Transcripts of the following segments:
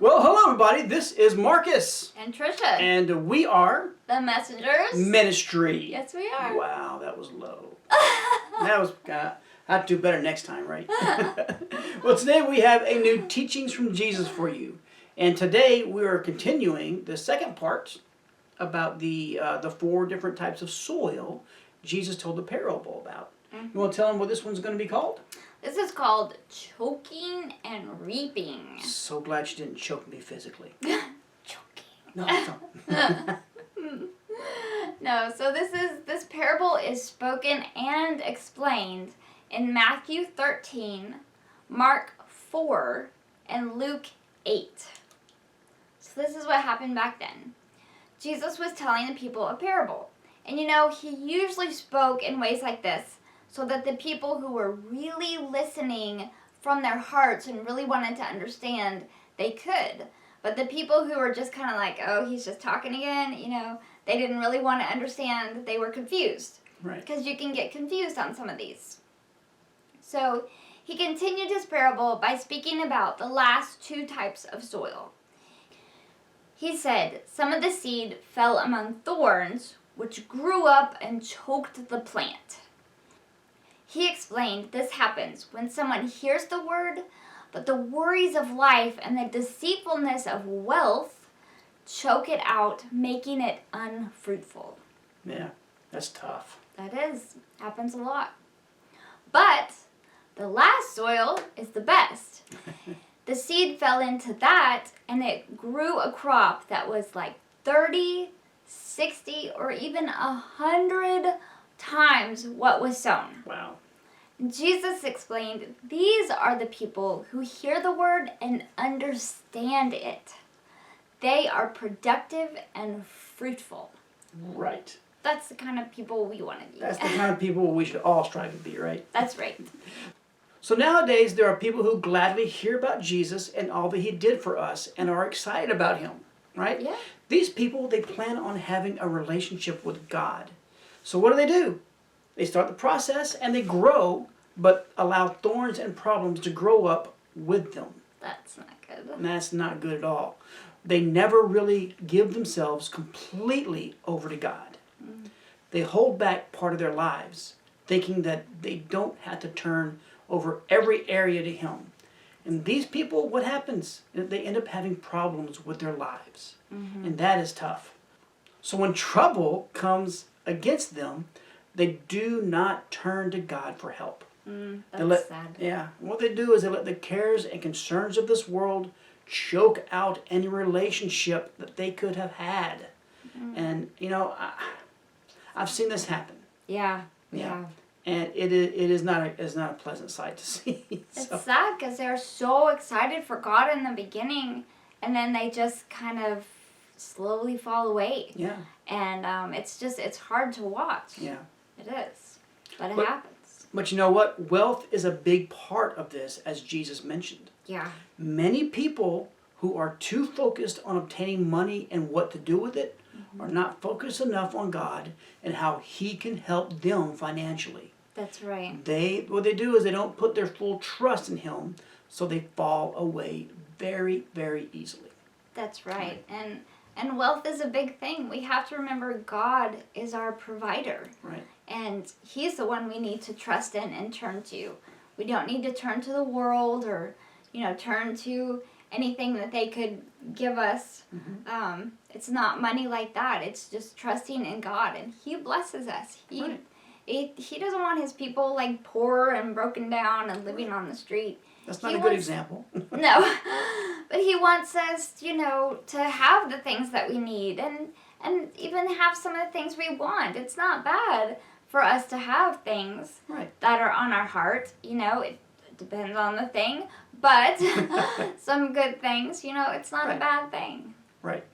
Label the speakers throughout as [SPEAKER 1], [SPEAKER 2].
[SPEAKER 1] Well, hello everybody, this is Marcus.
[SPEAKER 2] And Tricia.
[SPEAKER 1] And we are...
[SPEAKER 2] The Messengers.
[SPEAKER 1] Ministry.
[SPEAKER 2] Yes, we are.
[SPEAKER 1] Wow, that was low. That was... I have to do better next time, right? Well, today we have a new Teachings from Jesus for you. And today we are continuing the second part about the 4 different types of soil Jesus told the parable about. You want to tell them what this one's going to be called?
[SPEAKER 2] This is called choking and reaping.
[SPEAKER 1] So glad you didn't choke me physically.
[SPEAKER 2] Choking.
[SPEAKER 1] No, don't.
[SPEAKER 2] No, so this parable is spoken and explained in Matthew 13, Mark 4, and Luke 8. So this is what happened back then. Jesus was telling the people a parable. And you know, he usually spoke in ways like this so that the people who were really listening from their hearts and really wanted to understand, they could. But the people who were just kind of like, oh, he's just talking again, you know, they didn't really want to understand. They were confused.
[SPEAKER 1] Right.
[SPEAKER 2] Because you can get confused on some of these. So he continued his parable by speaking about the last 2 types of soil. He said, some of the seed fell among thorns, which grew up and choked the plant. He explained this happens when someone hears the word, but the worries of life and the deceitfulness of wealth choke it out, making it unfruitful.
[SPEAKER 1] Yeah, that's tough.
[SPEAKER 2] That is. Happens a lot. But the last soil is the best. The seed fell into that, and it grew a crop that was like 30, 60, or even 100 times what was sown.
[SPEAKER 1] Wow.
[SPEAKER 2] Jesus explained, these are the people who hear the word and understand it. They are productive and fruitful.
[SPEAKER 1] Right.
[SPEAKER 2] That's the kind of people we want to be.
[SPEAKER 1] That's the kind of people we should all strive to be, right?
[SPEAKER 2] That's right.
[SPEAKER 1] So nowadays, there are people who gladly hear about Jesus and all that he did for us and are excited about him, right?
[SPEAKER 2] Yeah.
[SPEAKER 1] These people, they plan on having a relationship with God. So what do? They start the process and they grow, but allow thorns and problems to grow up with them.
[SPEAKER 2] That's not good.
[SPEAKER 1] And that's not good at all. They never really give themselves completely over to God. They hold back part of their lives, thinking that they don't have to turn over every area to him. And these people, what happens? They end up having problems with their lives. And that is tough. So when trouble comes against them, they do not turn to God for help.
[SPEAKER 2] That's sad.
[SPEAKER 1] Yeah. What they do is they let the cares and concerns of this world choke out any relationship that they could have had. And, you know, I've seen this happen.
[SPEAKER 2] Yeah.
[SPEAKER 1] And it is not a pleasant sight to see.
[SPEAKER 2] It's sad because they're so excited for God in the beginning, and then they just kind of slowly fall away.
[SPEAKER 1] Yeah.
[SPEAKER 2] And it's hard to watch.
[SPEAKER 1] Yeah.
[SPEAKER 2] It is. But it happens.
[SPEAKER 1] But you know what? Wealth is a big part of this, as Jesus mentioned.
[SPEAKER 2] Yeah.
[SPEAKER 1] Many people who are too focused on obtaining money and what to do with it are not focused enough on God and how he can help them financially.
[SPEAKER 2] That's right.
[SPEAKER 1] What they do is they don't put their full trust in him, so they fall away very, very easily.
[SPEAKER 2] That's right. And wealth is a big thing. We have to remember God is our provider.
[SPEAKER 1] Right.
[SPEAKER 2] And he's the one we need to trust in and turn to. We don't need to turn to the world or, turn to anything that they could give us. It's not money like that. It's just trusting in God, and he blesses us. He doesn't want his people like poor and broken down and living on the street.
[SPEAKER 1] That's not a good example.
[SPEAKER 2] No, but he wants us, to have the things that we need and even have some of the things we want. It's not bad for us to have things that are on our heart. It depends on the thing, but some good things, it's not a bad thing.
[SPEAKER 1] Right.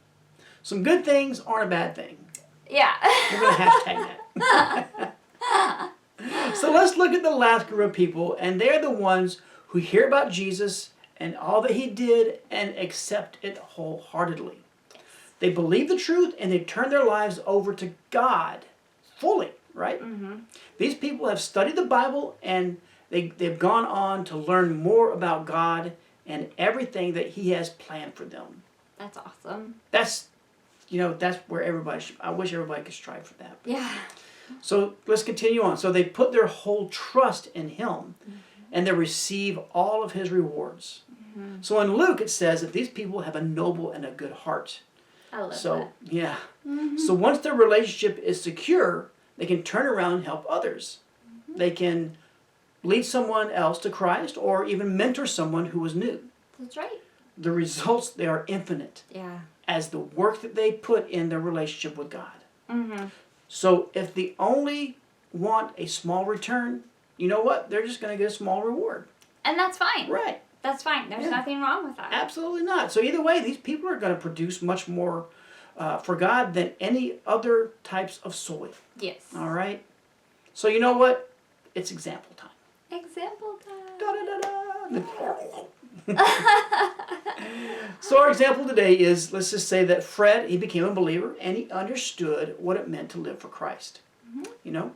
[SPEAKER 1] Some good things aren't a bad thing.
[SPEAKER 2] Yeah.
[SPEAKER 1] We're going to hashtag that. So let's look at the last group of people, and they're the ones who hear about Jesus and all that he did and accept it wholeheartedly. They believe the truth and they turn their lives over to God fully. right?
[SPEAKER 2] Mm-hmm.
[SPEAKER 1] These people have studied the Bible, and they've gone on to learn more about God and everything that He has planned for them.
[SPEAKER 2] That's awesome.
[SPEAKER 1] That's where everybody should, I wish everybody could strive for that.
[SPEAKER 2] Yeah.
[SPEAKER 1] So let's continue on. So they put their whole trust in Him, and they receive all of His rewards. So in Luke it says that these people have a noble and a good heart.
[SPEAKER 2] I love
[SPEAKER 1] So
[SPEAKER 2] that.
[SPEAKER 1] yeah. So once their relationship is secure, they can turn around and help others. They can lead someone else to Christ, or even mentor someone who is new.
[SPEAKER 2] That's right.
[SPEAKER 1] The results, they are infinite
[SPEAKER 2] Yeah.
[SPEAKER 1] as the work that they put in their relationship with God.
[SPEAKER 2] Mm-hmm.
[SPEAKER 1] So if they only want a small return, you know what? They're just going to get a small reward.
[SPEAKER 2] And that's fine.
[SPEAKER 1] Right.
[SPEAKER 2] That's fine. There's nothing wrong with that.
[SPEAKER 1] Absolutely not. So either way, these people are going to produce much more for God than any other types of soil.
[SPEAKER 2] Yes.
[SPEAKER 1] All right? So you know what? It's example time.
[SPEAKER 2] Example time.
[SPEAKER 1] Da-da-da-da. So our example today is, let's just say that Fred, he became a believer, and he understood what it meant to live for Christ. You know,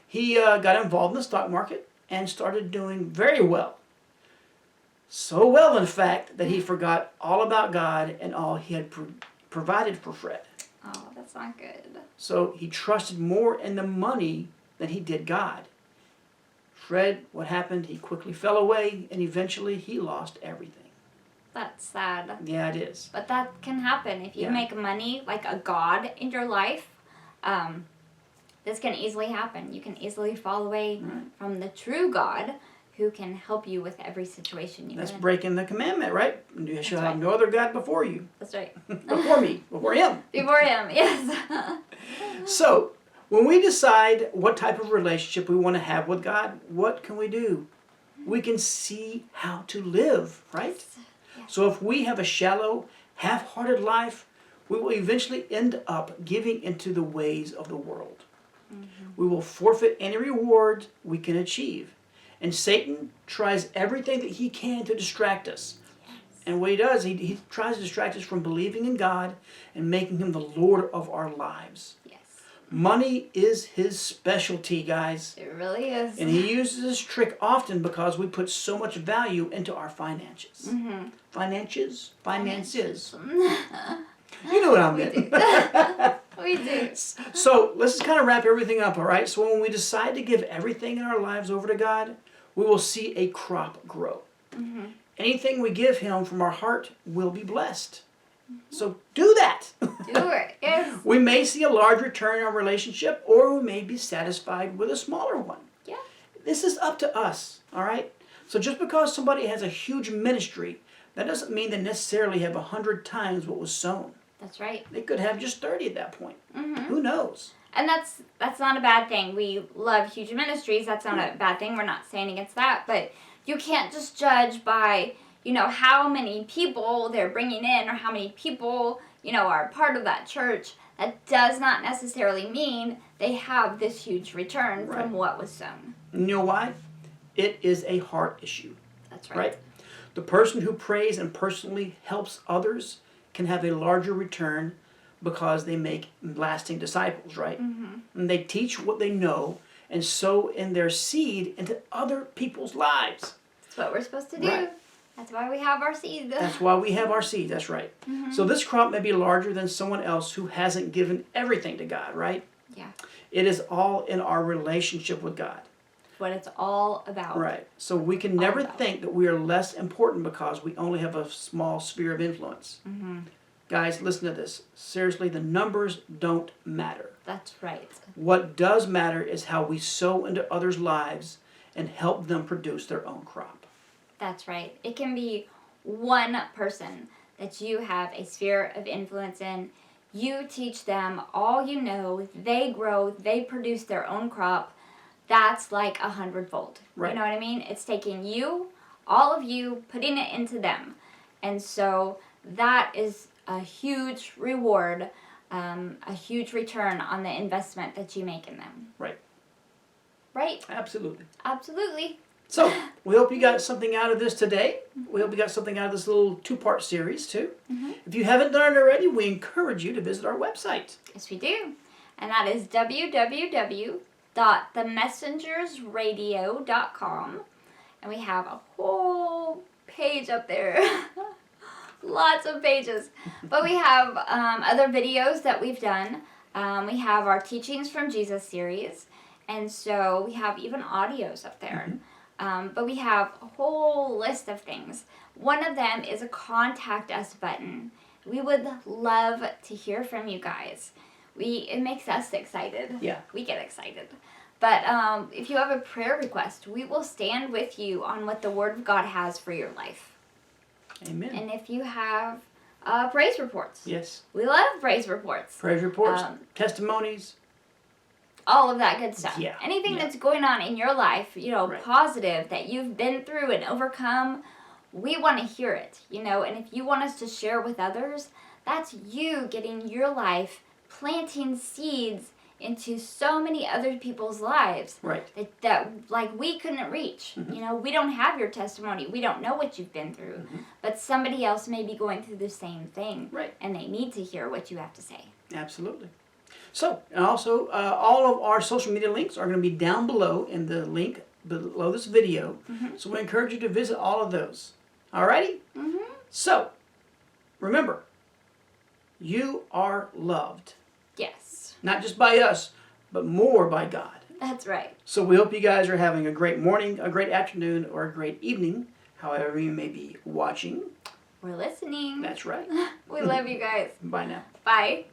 [SPEAKER 1] he got involved in the stock market and started doing very well. So well, in fact, that he forgot all about God and all He had provided for Fred.
[SPEAKER 2] Oh, that's not good.
[SPEAKER 1] So he trusted more in the money than he did God. Fred, what happened? He quickly fell away, and eventually he lost everything.
[SPEAKER 2] That's sad.
[SPEAKER 1] Yeah, it is.
[SPEAKER 2] But that can happen. If you
[SPEAKER 1] Yeah.
[SPEAKER 2] make money like a god in your life, this can easily happen. You can easily fall away from the true God who can help you with every situation you're
[SPEAKER 1] That's
[SPEAKER 2] in.
[SPEAKER 1] breaking the commandment, right? You shall have
[SPEAKER 2] right.
[SPEAKER 1] no other God before you.
[SPEAKER 2] That's right.
[SPEAKER 1] Before me. Before Him.
[SPEAKER 2] Before Him, yes.
[SPEAKER 1] So, when we decide what type of relationship we want to have with God, what can we do? We can see how to live, right?
[SPEAKER 2] Yes.
[SPEAKER 1] So if we have a shallow, half-hearted life, we will eventually end up giving into the ways of the world. We will forfeit any reward we can achieve. And Satan tries everything that he can to distract us.
[SPEAKER 2] Yes.
[SPEAKER 1] And what he does, he tries to distract us from believing in God and making Him the Lord of our lives.
[SPEAKER 2] Yes.
[SPEAKER 1] Money is his specialty, guys.
[SPEAKER 2] It really is.
[SPEAKER 1] And he uses this trick often because we put so much value into our finances. Finances? You know what I meant.
[SPEAKER 2] We do.
[SPEAKER 1] So let's just kind of wrap everything up, all right? So when we decide to give everything in our lives over to God, we will see a crop grow. Anything we give Him from our heart will be blessed. So do that.
[SPEAKER 2] Do it. Yes.
[SPEAKER 1] We may see a large return in our relationship, or we may be satisfied with a smaller one.
[SPEAKER 2] Yeah.
[SPEAKER 1] This is up to us, all right? So just because somebody has a huge ministry, that doesn't mean they necessarily have 100 times what was sown.
[SPEAKER 2] That's right.
[SPEAKER 1] They could have just 30 at that point. Who knows?
[SPEAKER 2] And that's not a bad thing. We love huge ministries. That's not a bad thing. We're not saying against that. But you can't just judge by, how many people they're bringing in or how many people, are part of that church. That does not necessarily mean they have this huge return from what was sown.
[SPEAKER 1] You know why? It is a heart issue.
[SPEAKER 2] That's right.
[SPEAKER 1] Right? The person who prays and personally helps others can have a larger return because they make lasting disciples, right? And they teach what they know and sow in their seed into other people's lives.
[SPEAKER 2] That's what we're supposed to do.
[SPEAKER 1] Right.
[SPEAKER 2] That's why we have our seed.
[SPEAKER 1] That's why we have our seed, that's right. So this crop may be larger than someone else who hasn't given everything to God, right?
[SPEAKER 2] Yeah.
[SPEAKER 1] It is all in our relationship with God.
[SPEAKER 2] What it's all about.
[SPEAKER 1] Right. So we can never
[SPEAKER 2] about.
[SPEAKER 1] think that we are less important because we only have a small sphere of influence. Guys, listen to this. Seriously, the numbers don't matter.
[SPEAKER 2] That's right.
[SPEAKER 1] What does matter is how we sow into others' lives and help them produce their own crop.
[SPEAKER 2] That's right. It can be one person that you have a sphere of influence in. You teach them all you know. They grow. They produce their own crop. That's like 100-fold.
[SPEAKER 1] Right.
[SPEAKER 2] You know what I mean? It's taking you, all of you, putting it into them. And so that is a huge reward, a huge return on the investment that you make in them.
[SPEAKER 1] Right.
[SPEAKER 2] Right?
[SPEAKER 1] Absolutely.
[SPEAKER 2] Absolutely.
[SPEAKER 1] So, we hope you got something out of this today. We hope you got something out of this little 2-part series, too. If you haven't done it already, we encourage you to visit our website.
[SPEAKER 2] Yes, we do. And that is www.ministries, www.themessengersradio.com. And we have a whole page up there. Lots of pages. But we have other videos that we've done. We have our Teachings from Jesus series. And so we have even audios up there. But we have a whole list of things. One of them is a contact us button. We would love to hear from you guys. It makes us excited.
[SPEAKER 1] Yeah.
[SPEAKER 2] We get excited. But if you have a prayer request, we will stand with you on what the Word of God has for your life.
[SPEAKER 1] Amen.
[SPEAKER 2] And if you have praise reports.
[SPEAKER 1] Yes.
[SPEAKER 2] We love praise reports.
[SPEAKER 1] Praise reports, testimonies.
[SPEAKER 2] All of that good stuff.
[SPEAKER 1] Yeah.
[SPEAKER 2] Anything that's going on in your life,
[SPEAKER 1] Right.
[SPEAKER 2] positive that you've been through and overcome, we want to hear it, and if you want us to share with others, that's you getting your life, planting seeds into so many other people's lives.
[SPEAKER 1] Right.
[SPEAKER 2] That we couldn't reach. We don't have your testimony. We don't know what you've been through. But somebody else may be going through the same thing.
[SPEAKER 1] Right.
[SPEAKER 2] And they need to hear what you have to say.
[SPEAKER 1] Absolutely. So, and also, all of our social media links are going to be down below in the link below this video. So we encourage you to visit all of those. Alrighty? So, remember, you are loved.
[SPEAKER 2] Yes.
[SPEAKER 1] Not just by us, but more by God.
[SPEAKER 2] That's right.
[SPEAKER 1] So we hope you guys are having a great morning, a great afternoon, or a great evening, however you may be watching.
[SPEAKER 2] We're listening.
[SPEAKER 1] That's right.
[SPEAKER 2] We love you guys.
[SPEAKER 1] Bye now.
[SPEAKER 2] Bye.